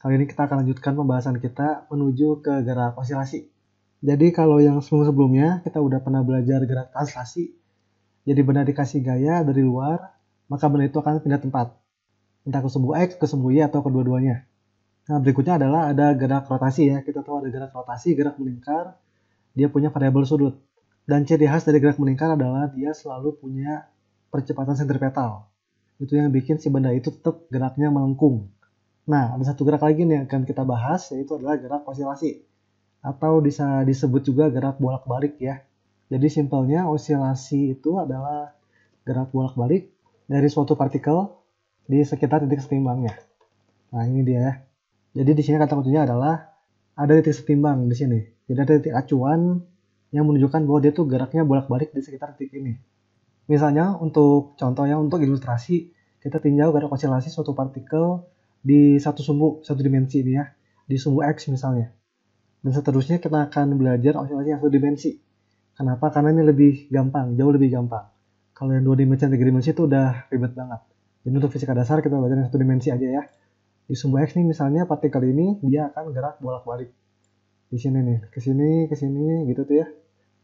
Kali ini kita akan lanjutkan pembahasan kita menuju ke gerak osilasi. Jadi kalau yang sebelum-sebelumnya kita udah pernah belajar gerak translasi. Jadi benda dikasih gaya dari luar, maka benda itu akan pindah tempat. Entah ke sumbu X, ke sumbu Y, atau kedua-duanya. Nah berikutnya adalah ada gerak rotasi ya. Kita tahu ada gerak rotasi, gerak melingkar. Dia punya variabel sudut. Dan ciri khas dari gerak melingkar adalah dia selalu punya percepatan sentripetal. Itu yang bikin si benda itu tetap geraknya melengkung. Nah, ada satu gerak lagi nih yang akan kita bahas, yaitu adalah gerak osilasi. Atau bisa disebut juga gerak bolak-balik ya. Jadi simpelnya osilasi itu adalah gerak bolak-balik dari suatu partikel di sekitar titik setimbangnya. Nah, ini dia ya. Jadi di sini kata kuncinya adalah ada titik setimbang di sini. Jadi ada titik acuan yang menunjukkan bahwa dia tuh geraknya bolak-balik di sekitar titik ini. Misalnya untuk contohnya, untuk ilustrasi, kita tinjau gerak osilasi suatu partikel di satu sumbu, satu dimensi ini ya, di sumbu X misalnya. Dan seterusnya kita akan belajar osilasi yang satu dimensi. Kenapa? Karena ini lebih gampang, jauh lebih gampang. Kalau yang 2 dimensi dan 3 dimensi itu udah ribet banget. Jadi untuk fisika dasar kita belajar yang satu dimensi aja ya. Di sumbu X nih misalnya partikel ini dia akan gerak bolak-balik. Di sini nih, ke sini gitu tuh ya.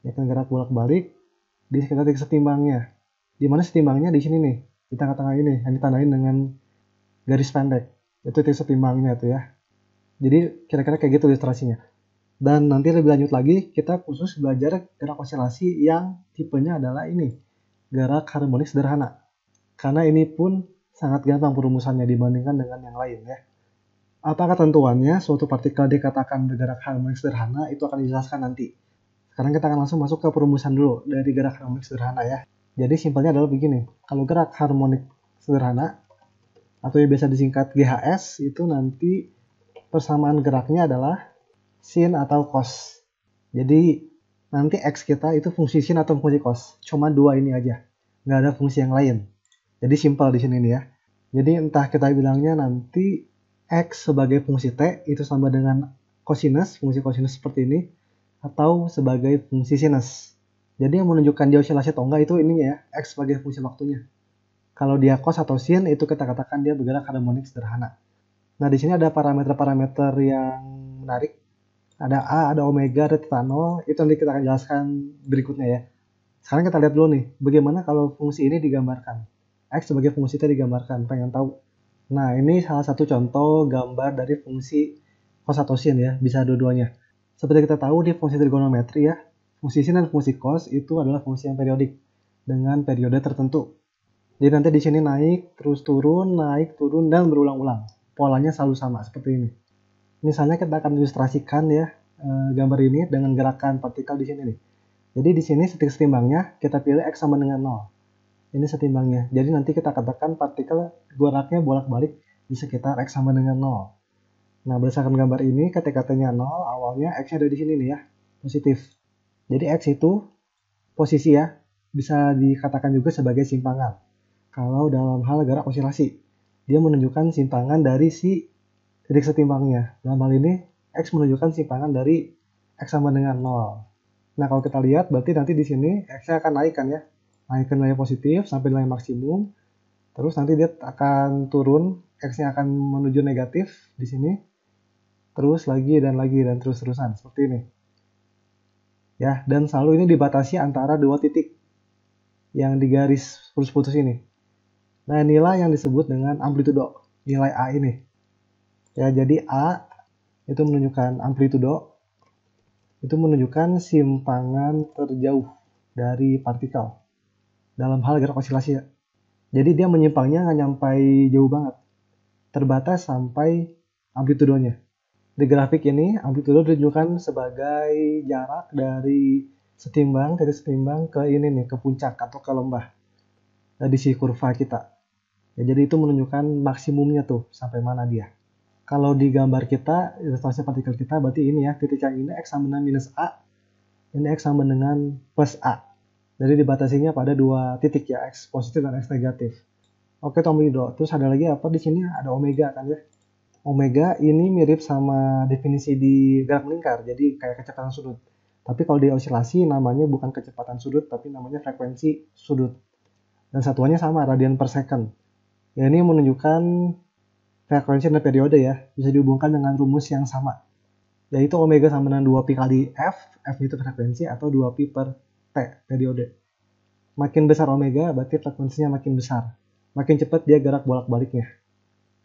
Dia akan gerak bolak-balik di sekitar titik setimbangnya. Di mana setimbangnya? Di sini nih, di tengah-tengah ini yang ditandain dengan garis pendek. Itu titik setimbangnya tuh ya. Jadi kira-kira kayak gitu ilustrasinya. Dan nanti lebih lanjut lagi kita khusus belajar gerak osilasi yang tipenya adalah ini, gerak harmonik sederhana. Karena ini pun sangat gampang perumusannya dibandingkan dengan yang lain ya. Apa ketentuannya suatu partikel dikatakan bergerak harmonik sederhana itu akan dijelaskan nanti. Sekarang kita akan langsung masuk ke perumusan dulu dari gerak harmonik sederhana ya. Jadi simpelnya adalah begini, kalau gerak harmonik sederhana atau yang biasa disingkat GHS itu nanti persamaan geraknya adalah sin atau cos. Jadi nanti X kita itu fungsi sin atau fungsi cos. Cuma dua ini aja. Nggak ada fungsi yang lain. Jadi simpel di sini nih ya. Jadi entah kita bilangnya nanti X sebagai fungsi T itu sama dengan cosinus, fungsi cosinus seperti ini. Atau sebagai fungsi sinus. Jadi yang menunjukkan dia osilasi atau enggak itu ininya ya. X sebagai fungsi waktunya. Kalau dia cos atau sin itu kita katakan dia bergerak harmonik sederhana. Nah di sini ada parameter-parameter yang menarik. Ada A, ada omega, ada theta 0. Itu nanti kita akan jelaskan berikutnya ya. Sekarang kita lihat dulu nih, bagaimana kalau fungsi ini digambarkan. X sebagai fungsi T digambarkan, pengen tahu. Nah ini salah satu contoh gambar dari fungsi cos atau sin ya, bisa dua-duanya. Seperti kita tahu di fungsi trigonometri ya, fungsi sin dan fungsi cos itu adalah fungsi yang periodik dengan periode tertentu. Jadi nanti di sini naik, terus turun, naik, turun, dan berulang-ulang. Polanya selalu sama, seperti ini. Misalnya kita akan ilustrasikan ya gambar ini dengan gerakan partikel di sini nih. Jadi di sini titik setimbangnya kita pilih X sama dengan 0. Ini setimbangnya. Jadi nanti kita katakan partikel geraknya bolak-balik di sekitar X sama dengan 0. Nah berdasarkan gambar ini ketika T-nya 0, awalnya X-nya ada di sini nih ya, positif. Jadi X itu posisi ya, bisa dikatakan juga sebagai simpangan. Kalau dalam hal gerak osilasi, dia menunjukkan simpangan dari si titik setimbangnya. Dalam hal ini, X menunjukkan simpangan dari X sama dengan 0. Nah, kalau kita lihat, berarti nanti di sini X-nya akan naik kan ya. Naik ke nilai positif sampai nilai maksimum. Terus nanti dia akan turun, X-nya akan menuju negatif di sini. Terus lagi, dan terus-terusan. Seperti ini. Ya, dan selalu ini dibatasi antara dua titik yang digaris putus-putus ini. Nah, inilah yang disebut dengan amplitudo, nilai A ini. Ya, jadi A itu menunjukkan amplitudo, itu menunjukkan simpangan terjauh dari partikel dalam hal gerak osilasi. Jadi dia menyimpangnya nggak nyampai jauh banget, terbatas sampai amplitudonya. Di grafik ini, amplitudo ditunjukkan sebagai jarak dari titik setimbang ke ini nih, ke puncak atau ke lembah di si kurva kita. Ya, jadi itu menunjukkan maksimumnya tuh sampai mana dia. Kalau di gambar kita, ilustrasi partikel kita berarti ini ya, titik yang ini X sama dengan minus A, ini X sama dengan plus A. Jadi dibatasinya pada dua titik ya, X positif dan X negatif. Oke, tomlido. Terus ada lagi apa di sini? Ada omega kan ya. Omega ini mirip sama definisi di gerak melingkar, jadi kayak kecepatan sudut. Tapi kalau di osilasi namanya bukan kecepatan sudut, tapi namanya frekuensi sudut. Dan satuannya sama, radian per second. Ya ini menunjukkan frekuensi dan periode ya, bisa dihubungkan dengan rumus yang sama, yaitu omega sama dengan 2pi kali F itu frekuensi, atau 2pi per T, periode. Makin besar omega, berarti frekuensinya makin besar. Makin cepat dia gerak bolak-baliknya.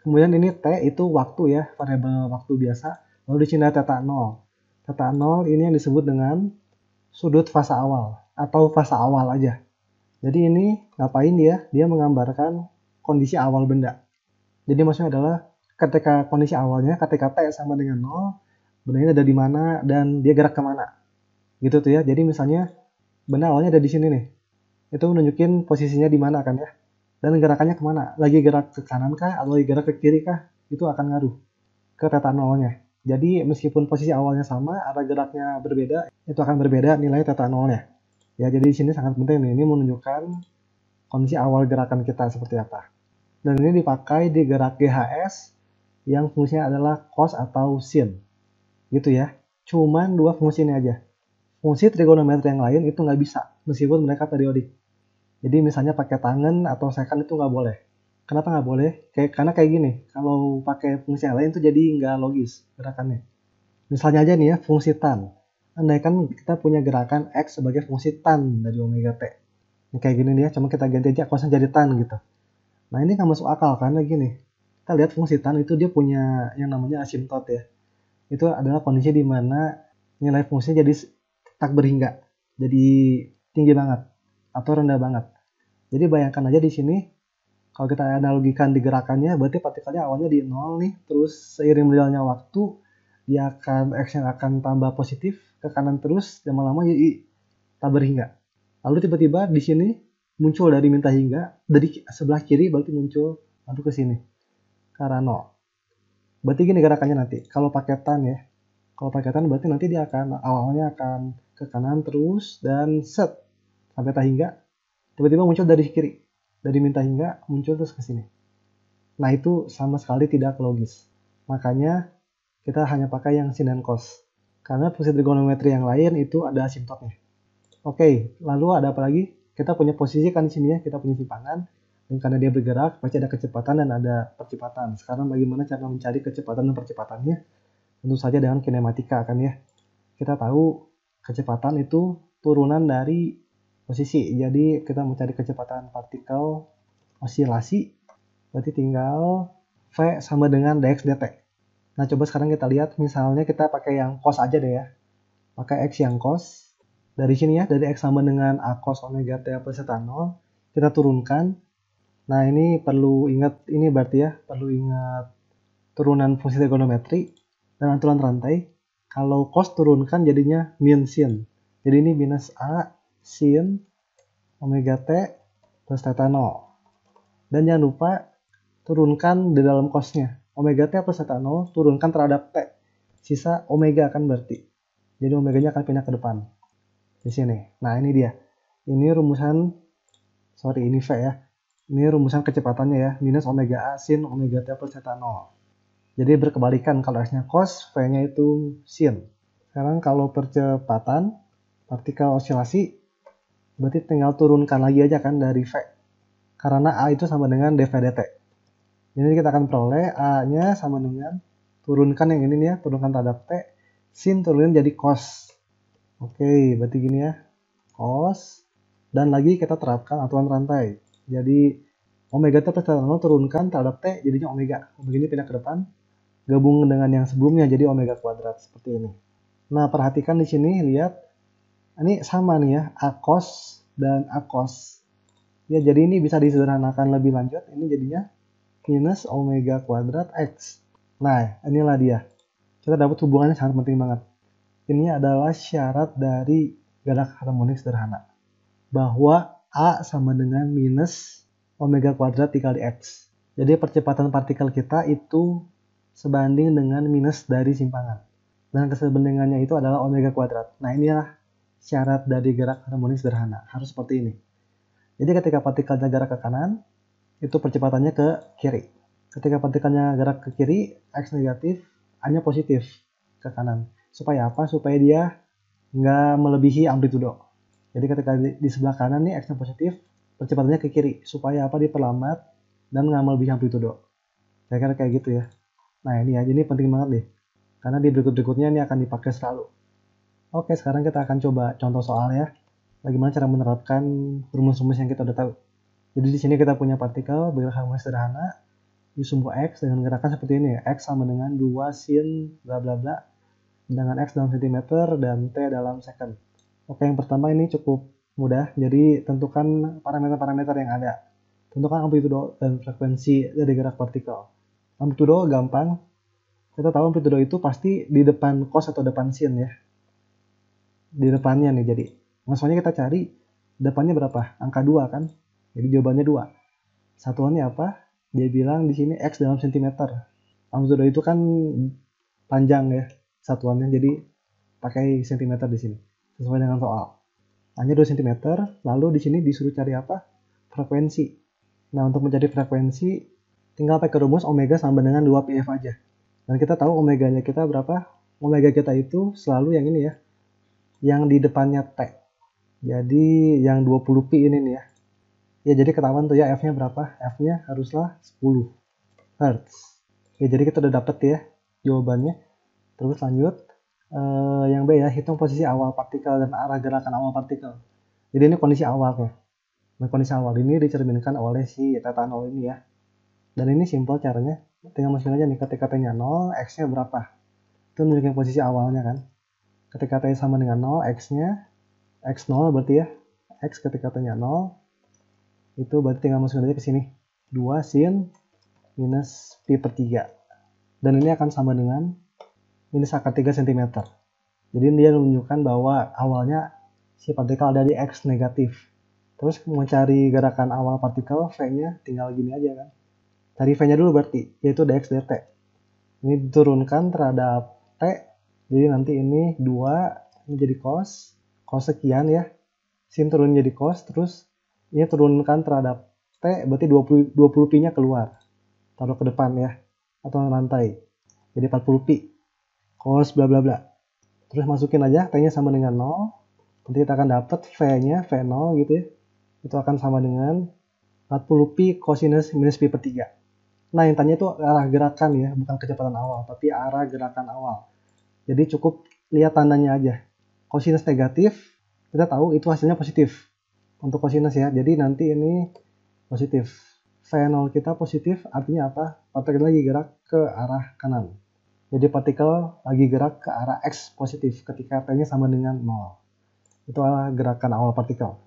Kemudian ini T itu waktu ya, variabel waktu biasa. Lalu di sini ada theta 0. Theta 0 ini yang disebut dengan sudut fase awal, atau fase awal aja. Jadi ini ngapain dia? Dia menggambarkan kondisi awal benda. Jadi maksudnya adalah ketika kondisi awalnya, ketika T sama dengan 0, bendanya ada di mana dan dia gerak kemana. Gitu tuh ya. Jadi misalnya benda awalnya ada di sini nih. Itu menunjukin posisinya di mana kan ya. Dan gerakannya kemana. Lagi gerak ke kanan kah atau lagi gerak ke kiri kah. Itu akan ngaruh ke theta 0-nya. Jadi meskipun posisi awalnya sama, arah geraknya berbeda, itu akan berbeda nilai theta 0-nya. Ya, jadi di sini sangat penting nih. Ini menunjukkan kondisi awal gerakan kita seperti apa. Dan ini dipakai di gerak GHS yang fungsinya adalah cos atau sin. Gitu ya. Cuman dua fungsi ini aja. Fungsi trigonometri yang lain itu nggak bisa, meskipun mereka periodik. Jadi misalnya pakai tangan atau secant itu nggak boleh. Kenapa nggak boleh? Karena kayak gini, kalau pakai fungsi yang lain itu jadi nggak logis gerakannya. Misalnya aja nih ya, fungsi tan. Andaikan kita punya gerakan X sebagai fungsi tan dari omega T. Ini kayak gini nih ya, cuma kita ganti aja cosnya jadi tan gitu. Nah ini nggak masuk akal karena gini, kita lihat fungsi tan itu dia punya yang namanya asimtot ya. Itu adalah kondisi di mana nilai fungsinya jadi tak berhingga, jadi tinggi banget atau rendah banget. Jadi bayangkan aja di sini, kalau kita analogikan di gerakannya, berarti partikelnya awalnya di 0 nih, terus seiring berjalannya waktu, dia akan X yang akan tambah positif ke kanan terus, lama-lama jadi tak berhingga. Lalu tiba-tiba di sini muncul dari minta hingga, dari sebelah kiri berarti muncul lalu ke sini ke arah 0. Berarti gini gerakannya nanti. Kalau pakai tan ya. Kalau pakai tan berarti nanti dia akan awalnya akan ke kanan terus dan set sampai tak hingga. Tiba-tiba muncul dari kiri. Dari minta hingga muncul terus ke sini. Nah, itu sama sekali tidak logis. Makanya kita hanya pakai yang sin dan cos. Karena fungsi trigonometri yang lain itu ada asimtotnya. Oke, lalu ada apa lagi? Kita punya posisi kan di sini ya, kita punya simpangan. Dan karena dia bergerak, pasti ada kecepatan dan ada percepatan. Sekarang bagaimana cara mencari kecepatan dan percepatannya? Tentu saja dengan kinematika kan ya. Kita tahu kecepatan itu turunan dari posisi. Jadi kita mencari kecepatan partikel osilasi, berarti tinggal V sama dengan dx dt. Nah coba sekarang kita lihat, misalnya kita pakai yang cos aja deh ya. Pakai X yang cos. Dari sini ya, dari X sama dengan A cos omega T plus theta 0, kita turunkan. Nah ini perlu ingat, ini berarti ya, perlu ingat turunan fungsi trigonometri dan aturan rantai. Kalau cos turunkan jadinya min sin. Jadi ini minus A sin omega T plus theta 0. Dan jangan lupa turunkan di dalam cosnya. Omega T plus theta 0 turunkan terhadap T. Sisa omega kan berarti. Jadi omeganya akan pindah ke depan. Di sini. Nah ini dia. Ini rumusan, ini V ya. Ini rumusan kecepatannya ya. Minus omega A sin omega T plus theta 0. Jadi berkebalikan, kalau X-nya cos, V-nya itu sin. Sekarang kalau percepatan, partikel osilasi, berarti tinggal turunkan lagi aja kan dari V. Karena A itu sama dengan dV dt. Jadi kita akan peroleh A-nya sama dengan, turunkan yang ini nih ya, turunkan terhadap T, sin turunin jadi cos. Oke, berarti gini ya, cos, dan lagi kita terapkan aturan rantai. Jadi omega T plus theta 0 turunkan terhadap T, jadinya omega. Omega ini pindah ke depan, gabung dengan yang sebelumnya jadi omega kuadrat seperti ini. Nah, perhatikan di sini, lihat. Ini sama nih ya, A cos dan A cos. Ya, jadi ini bisa disederhanakan lebih lanjut. Ini jadinya minus omega kuadrat X. Nah, inilah dia. Kita dapat hubungannya sangat penting banget. Ini adalah syarat dari gerak harmonik sederhana. Bahwa A sama dengan minus omega kuadrat dikali X. Jadi percepatan partikel kita itu sebanding dengan minus dari simpangan. Dan kesebandingannya itu adalah omega kuadrat. Nah inilah syarat dari gerak harmonik sederhana. Harus seperti ini. Jadi ketika partikelnya gerak ke kanan, itu percepatannya ke kiri. Ketika partikelnya gerak ke kiri, X negatif, A-nya positif ke kanan. Supaya apa? Supaya dia nggak melebihi amplitudo. Jadi ketika di sebelah kanan nih X-nya positif, percepatannya ke kiri. Supaya apa? Diperlambat dan nggak melebihi amplitudo. Kira-kira kayak gitu ya. Nah ini ya, ini penting banget deh. Karena di berikut-berikutnya ini akan dipakai selalu. Oke, sekarang kita akan coba contoh soal ya. Bagaimana cara menerapkan rumus-rumus yang kita udah tahu. Jadi di sini kita punya partikel bergerak harmonis sederhana, U sumbu X dengan gerakan seperti ini ya. X sama dengan 2 sin bla bla bla dengan X dalam cm dan T dalam second. Oke, yang pertama ini cukup mudah. Jadi tentukan parameter-parameter yang ada. Tentukan amplitudo dan frekuensi dari gerak partikel. Amplitudo gampang. Kita tahu amplitudo itu pasti di depan cos atau depan sin ya. Di depannya nih jadi. Maksudnya kita cari depannya berapa? Angka 2 kan? Jadi jawabannya 2. Satuannya apa? Dia bilang di sini X dalam cm. Amplitudo itu kan panjang ya satuannya, jadi pakai cm di sini sesuai dengan soal. Hanya 2 cm, lalu di sini disuruh cari apa? Frekuensi. Nah, untuk mencari frekuensi tinggal pakai rumus omega sama dengan 2πf aja. Dan kita tahu omeganya kita berapa? Omega kita itu selalu yang ini ya, yang di depannya T. Jadi yang 20 pi ini nih ya. Ya jadi ketahuan tuh ya F-nya berapa? F-nya haruslah 10 Hz. Ya jadi kita udah dapet ya jawabannya. Terus lanjut. Yang B ya, hitung posisi awal partikel dan arah gerakan awal partikel. Jadi ini kondisi awal ya. Nah, kondisi awal ini dicerminkan oleh si theta 0 ini ya. Dan ini simpel caranya. Tinggal masukin aja nih ketika T-nya 0, X-nya berapa. Itu menunjukkan posisi awalnya kan. Ketika T sama dengan 0, X-nya X0 berarti ya. X ketika T-nya 0, itu berarti tinggal masukin aja ke sini. 2 sin minus pi per 3. Dan ini akan sama dengan minus akar 3 cm. Jadi dia menunjukkan bahwa awalnya si partikel ada di X negatif. Terus mau cari gerakan awal partikel, V-nya tinggal gini aja kan. Cari V-nya dulu berarti, yaitu dx dt. Ini diturunkan terhadap T, jadi nanti ini 2, ini jadi cos sekian ya. Sin turun jadi cos, terus ini turunkan terhadap T, berarti 20 pi-nya keluar. Taruh ke depan ya, atau lantai. Jadi 40 pi. Cos bla bla bla. Terus masukin aja T-nya sama dengan 0. Nanti kita akan dapat V-nya, V0 gitu ya. Itu akan sama dengan 40 pi cosinus minus pi per 3. Nah, yang tanya itu arah gerakan ya, bukan kecepatan awal, tapi arah gerakan awal. Jadi cukup lihat tandanya aja. Cosinus negatif, kita tahu itu hasilnya positif. Untuk cosinus ya, jadi nanti ini positif. V0 kita positif, artinya apa? Partikel lagi gerak ke arah kanan. Jadi partikel lagi gerak ke arah X positif ketika T-nya sama dengan 0. Itu adalah gerakan awal partikel.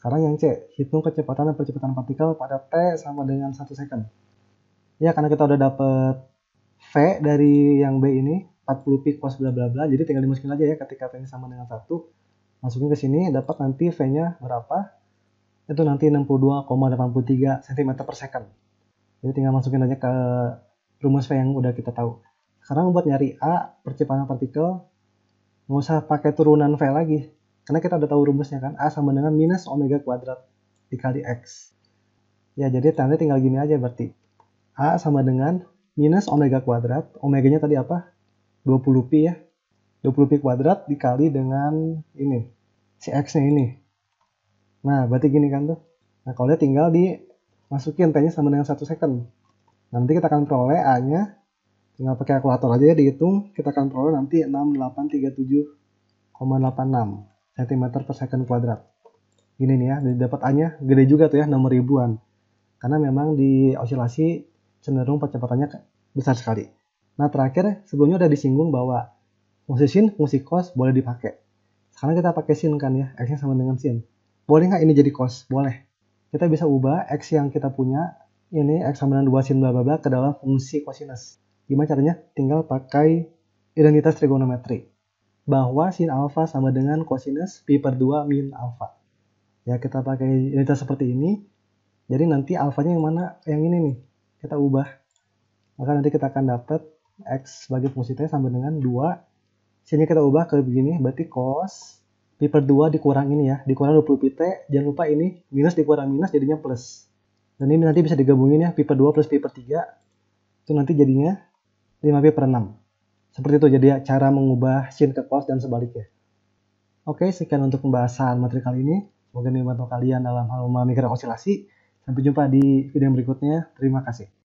Sekarang yang C, hitung kecepatan dan percepatan partikel pada T sama dengan 1 second. Ya, karena kita udah dapet V dari yang B ini, 40 pi cos bla bla bla, jadi tinggal dimasukin aja ya ketika T-nya sama dengan 1. Masukin ke sini, dapat nanti V-nya berapa? Itu nanti 62,83 cm per second. Jadi tinggal masukin aja ke rumus V yang udah kita tahu. Sekarang buat nyari A, percepatan partikel, nggak usah pakai turunan V lagi. Karena kita udah tahu rumusnya kan, A sama dengan minus omega kuadrat dikali X. Ya, jadi nanti tinggal gini aja berarti. A sama dengan minus omega kuadrat, omeganya tadi apa? 20 pi ya. 20 pi kuadrat dikali dengan ini, si X-nya ini. Nah, berarti gini kan tuh. Nah, kalau dia tinggal dimasukin T-nya sama dengan 1 second. Nanti kita akan peroleh A-nya, tinggal pakai kalkulator aja ya dihitung, kita akan peroleh nanti 6837,86 cm per second kuadrat. Gini nih ya, dapat A-nya gede juga tuh ya, nomor ribuan. Karena memang di osilasi cenderung percepatannya besar sekali. Nah, terakhir sebelumnya udah disinggung bahwa fungsi sin, fungsi cos boleh dipakai. Sekarang kita pakai sin kan ya, X-nya sama dengan sin. Boleh nggak ini jadi cos? Boleh. Kita bisa ubah X yang kita punya, ini X sama dengan 2 sin bla bla bla ke dalam fungsi cosinus. Gimana caranya? Tinggal pakai identitas trigonometri. Bahwa sin alfa sama dengan cosinus pi per 2 min alfa. Ya, kita pakai identitas seperti ini. Jadi nanti alfanya yang mana? Yang ini nih. Kita ubah. Maka nanti kita akan dapat X sebagai fungsi T sama dengan 2. Sini kita ubah ke begini. Berarti cos pi per 2 dikurang ini ya. Dikurang 20 pi T. Jangan lupa ini minus dikurang minus jadinya plus. Dan ini nanti bisa digabungin ya. Pi per 2 plus pi per 3. Itu nanti jadinya 5 pi per 6. Seperti itu jadi cara mengubah sin ke cos dan sebaliknya. Oke, sekian untuk pembahasan materi kali ini. Semoga ini membantu kalian dalam hal memahami gerak osilasi. Sampai jumpa di video yang berikutnya. Terima kasih.